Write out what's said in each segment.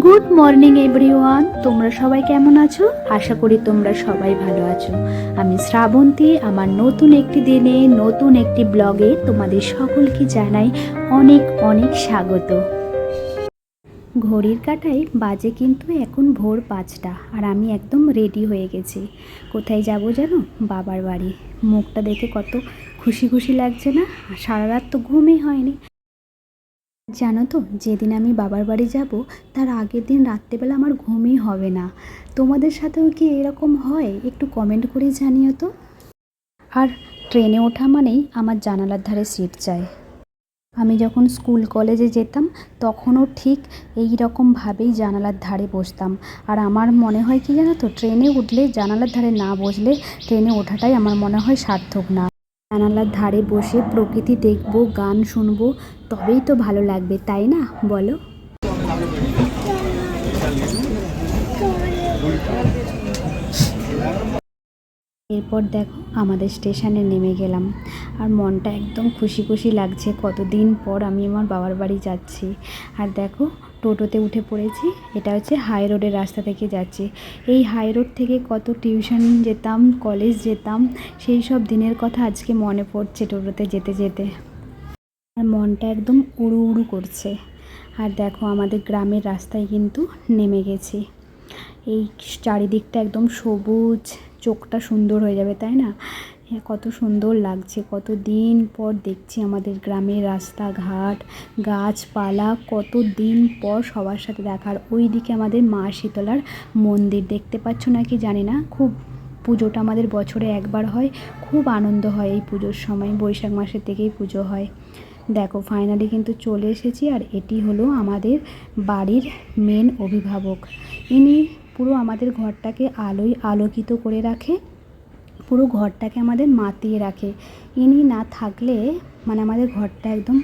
Good morning everyone, তোমরা সবাই কেমন আছো? আশা করি তোমরা সবাই ভালো আছো। আমি শ্রাবন্তী, আমার নতুন একটি দিনে নতুন একটি ব্লগে তোমাদের সকলকে জানাই অনেক অনেক স্বাগত। ঘড়ির কাঁটায় বাজে কিন্তু এখন ভোর 5টা, আর আমি একদম রেডি হয়ে গেছি। কোথায় যাব জানো? বাবার বাড়ি। মুখটা দেখে কত খুশি খুশি লাগছে না? সারা রাত তো ঘুমই হয়নি। জানো তো, যেদিন আমি বাবার বাড়ি যাব তার আগের দিন রাত্রেবেলা আমার ঘুমই হবে না। তোমাদের সাথেও কি এরকম হয়? একটু কমেন্ট করে জানিও তো। আর ট্রেনে ওঠা মানেই আমার জানালার ধারে সিট চাই। আমি যখন স্কুল কলেজে যেতাম তখনও ঠিক এই রকমভাবেই জানালার ধারে বসতাম। আর আমার মনে হয় কি জানো তো, ট্রেনে উঠলে জানালার ধারে না বসলে ট্রেনে ওঠাটাই আমার মনে হয় সার্থক না। জানালার ধারে বসে প্রকৃতি দেখবো, গান শুনবো, তবেই তো ভালো লাগবে, তাই না বলো? এরপর দেখো আমাদের স্টেশনে নেমে গেলাম, আর মনটা একদম খুশি খুশি লাগছে। কতদিন পর আমি আমার বাবার বাড়ি যাচ্ছি। আর দেখো টোটোতে উঠে পড়েছি। এটা হচ্ছে হাই রোডের রাস্তা থেকে যাচ্ছি। এই হাই রোড থেকে কত টিউশন যেতাম, কলেজ যেতাম, সেই সব দিনের কথা আজকে মনে পড়ছে টোটোতে যেতে যেতে। আর মনটা একদম উড়ু উড়ু করছে। আর দেখো আমাদের গ্রামের রাস্তায় কিন্তু নেমে গেছি। এই চারিদিকটা একদম সবুজ, চোখটা সুন্দর হয়ে যাবে, তাই না? কত সুন্দর লাগছে। কত দিন পর দেখছি আমাদের গ্রামের রাস্তাঘাট, গাছপালা, কত দিন পর সবার সাথে দেখার। ওই দিকে আমাদের মা শীতলার মন্দির দেখতে পাচ্ছ নাকি জানি না। খুব পুজোটা আমাদের বছরে একবার হয়, খুব আনন্দ হয় এই পুজোর সময়। বৈশাখ মাসের থেকেই পুজো হয়। দেখো ফাইনালি কিন্তু চলে এসেছি। আর এটি হলো আমাদের বাড়ির মেন অভিভাবক। ইনি পুরো আমাদের ঘরটাকে আলোয় আলোকিত করে রাখে, পুরো ঘরটাকে আমাদের মাতিয়ে রাখে। ইনি না থাকলে মানে আমাদের ঘরটা একদম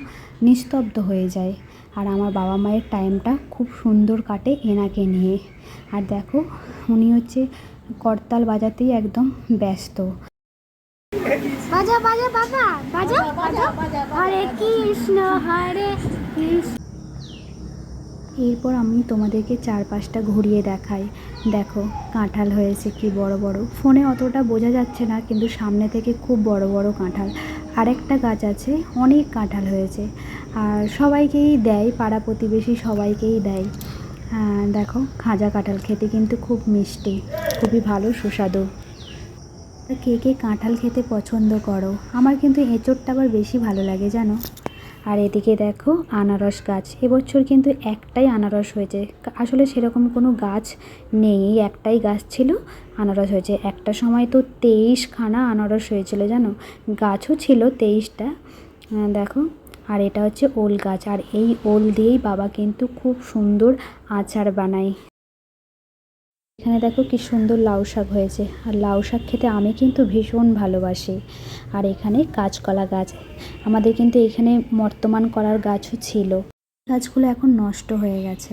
নিস্তব্ধ হয়ে যায়। আর আমার বাবা মায়ের টাইমটা খুব সুন্দর কাটে এনাকে নিয়ে। আর দেখো উনি হচ্ছে করতাল বাজাতেই একদম ব্যস্ত। বাজা বাজা বাবা বাজা বাজা হরে কৃষ্ণ হরে কৃষ্ণ। এরপর আমি তোমাদেরকে চারপাশটা ঘুরিয়ে দেখাই। দেখো কাঁঠাল হয়েছে কি বড় বড়। ফোনে অতটা বোঝা যাচ্ছে না, কিন্তু সামনে থেকে খুব বড় বড় কাঁঠাল। আরেকটা গাছ আছে, অনেক কাঁঠাল হয়েছে। আর সবাইকেই দেয়, পাড়া প্রতিবেশী সবাইকেই দেয়। দেখো খাজা কাঁঠাল খেতে কিন্তু খুব মিষ্টি, খুবই ভালো সুস্বাদু। কে কে কাঁঠাল খেতে পছন্দ করো? আমার কিন্তু এঁচোড়টা আবার বেশি ভালো লাগে জানো। আর এদিকে দেখো আনারস গাছ। এবছর কিন্তু একটাই আনারস হয়েছে। আসলে সেরকম কোনো গাছ নেই, একটাই গাছ ছিল, আনারস হয়েছে। একটা সময় তো 23খানা আনারস হয়েছিল জানো। গাছও ছিল 23টা। দেখো। আর এটা হচ্ছে ওল গাছ। আর এই ওল দিয়েই বাবা কিন্তু খুব সুন্দর আচার বানায়। এখানে দেখো কি সুন্দর লাউ শাক হয়েছে। আর লাউ শাক খেতে আমি কিন্তু ভীষণ ভালোবাসি। আর এখানে কাঁচকলা গাছ। আমাদের কিন্তু এখানে বর্তমান কলার গাছও ছিল, গাছগুলো এখন নষ্ট হয়ে গেছে।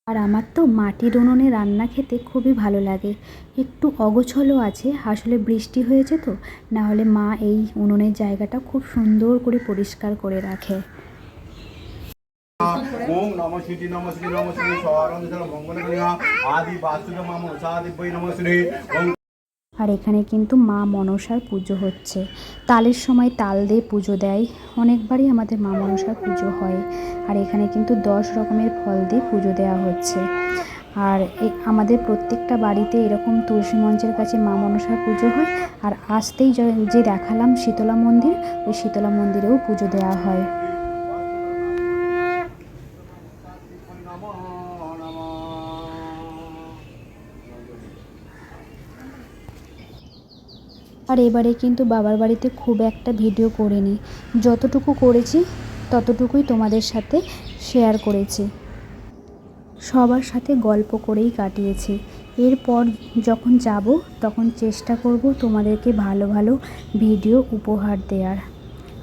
আর আমার তো মাটির উনুনে রান্না খেতে খুবই ভালো লাগে। একটু অগোছলো আছে, আসলে বৃষ্টি হয়েছে তো, না হলে মা এই উনুনের জায়গাটা খুব সুন্দর করে পরিষ্কার করে রাখে। ওম নমঃ শিবায় নমঃ শিবায় নমঃ শিবায় সরঞ্জন মঙ্গলকলিয়া আদি বাসুদেব মা মনসাদিব্যৈ নমঃ শিবায়। আর এখানে কিন্তু মা মনসার পুজো হচ্ছে। তালের সময় তাল দিয়ে পুজো দেয়, অনেকবারই আমাদের মা মনসার পুজো হয়। আর এখানে কিন্তু 10 রকমের ফল দিয়ে পুজো দেওয়া হচ্ছে। আর আমাদের প্রত্যেকটা বাড়িতে এরকম তুলসী মঞ্চের কাছে মা মনসার পুজো হয়। আর আসতেই যে দেখালাম শীতলা মন্দির, ওই শীতলা মন্দিরেও পুজো দেওয়া হয়। আর এবারে কিন্তু বাবার বাড়িতে খুব একটা ভিডিও করিনি, যতটুকু করেছি ততটুকুই তোমাদের সাথে শেয়ার করেছি। সবার সাথে গল্প করেই কাটিয়েছি। এরপর যখন যাব তখন চেষ্টা করব তোমাদেরকে ভালো ভালো ভিডিও উপহার দেওয়ার।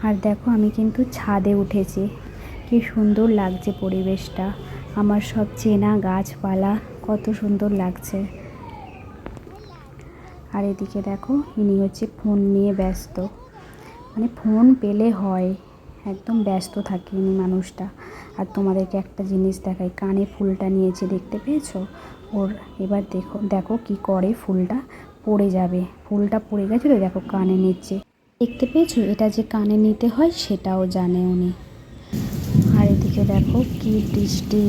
আর দেখো আমি কিন্তু ছাদে উঠেছি, কি সুন্দর লাগছে পরিবেশটা, আমার সব চেনা গাছপালা কত সুন্দর লাগছে। আর এদিকে দেখো ইনি হচ্ছে ফোন নিয়ে ব্যস্ত, মানে ফোন পেলে হয়, একদম ব্যস্ত থাকে ইনি মানুষটা। আর তোমাদেরকে একটা জিনিস দেখাই, কানে ফুলটা নিয়েছে, দেখতে পেয়েছো ওর? এবার দেখো দেখো কি করে, ফুলটা পড়ে যাবে, ফুলটা পড়ে গেছে তো, দেখো কানে নিচ্ছে, দেখতে পেয়েছো? এটা যে কানে নিতে হয় সেটাও জানে উনি। আর এদিকে দেখো কি বৃষ্টি,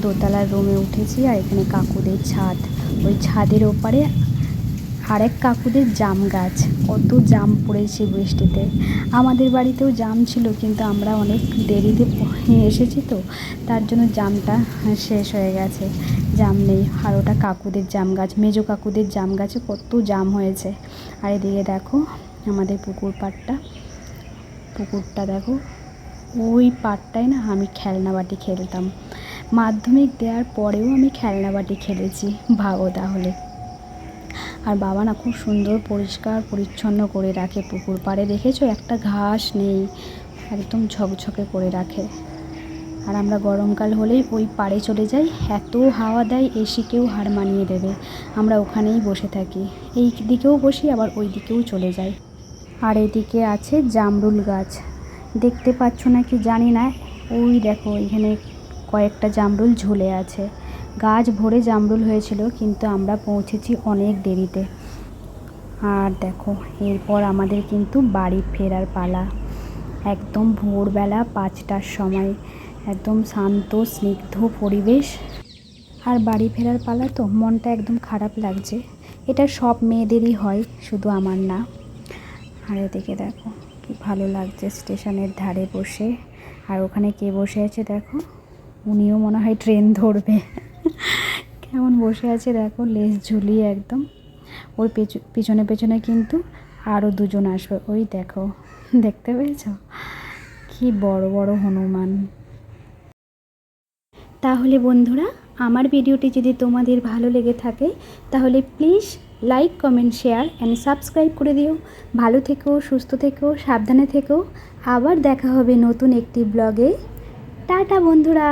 দোতলার রুমে উঠেছি আর এখানে কাকুদের ছাদ, ওই ছাদের ওপারে আরেক কাকুদের জাম গাছ, কত জাম পড়েছে বৃষ্টিতে। আমাদের বাড়িতেও জাম ছিল, কিন্তু আমরা অনেক দেরিতে এসেছি তো, তার জন্য জামটা শেষ হয়ে গেছে, জাম নেই। আর ওটা কাকুদের জাম গাছ, মেজো কাকুদের জাম গাছে কত জাম হয়েছে। আর এদিকে দেখো আমাদের পুকুরটা দেখো, ওই পাড়টায় না আমি খেলনা বাটি খেলতাম, মাধ্যমিক দেওয়ার পরেও আমি খেলনা বাটি খেলেছি, ভাবো তাহলে। আর বাবা না খুব সুন্দর পরিষ্কার পরিচ্ছন্ন করে রাখে পুকুর পাড়ে, দেখেছো একটা ঘাস নেই, একদম ঝকঝকে করে রাখে। আর আমরা গরমকাল হলেই ওই পাড়ে চলে যাই, এত হাওয়া দেয় এসিকেও হার মানিয়ে দেবে, আমরা ওখানেই বসে থাকি, এই দিকেও বসি আবার ওই দিকেও চলে যাই। আর এদিকে আছে জামরুল গাছ, দেখতে পাচ্ছ না কি জানি না, ওই দেখো এখানে কয়েকটা জামরুল ঝুলে আছে, গাছ ভরে জামরুল হয়েছিল, কিন্তু আমরা পৌঁছেছি অনেক দেরিতে। আর দেখো এরপর আমাদের কিন্তু বাড়ি ফেরার পালা, একদম ভোরবেলা 5টার সময়, একদম শান্ত স্নিগ্ধ পরিবেশ। আর বাড়ি ফেরার পালা তো, মনটা একদম খারাপ লাগছে, এটা সব মেয়েদেরই হয়, শুধু আমার না। আর এদিকে দেখো কি ভালো লাগছে স্টেশনের ধারে বসে, আর ওখানে কে বসে আছে দেখো, উনিও মনে হয় ট্রেন ধরবে, কেমন বসে আছে দেখো, লেজ ঝুলিয়ে একদম। ওর পিছনে পেছনে কিন্তু আরও দুজন আসবে, ওই দেখো, দেখতে পেয়েছো কি বড় বড় হনুমান। তাহলে বন্ধুরা, আমার ভিডিওটি যদি তোমাদের ভালো লেগে থাকে তাহলে please like, comment, share and subscribe করে দিও। ভালো থেকো, সুস্থ থেকো, সাবধানে থেকো। আবার দেখা হবে নতুন একটি ব্লগে। টাটা বন্ধুরা।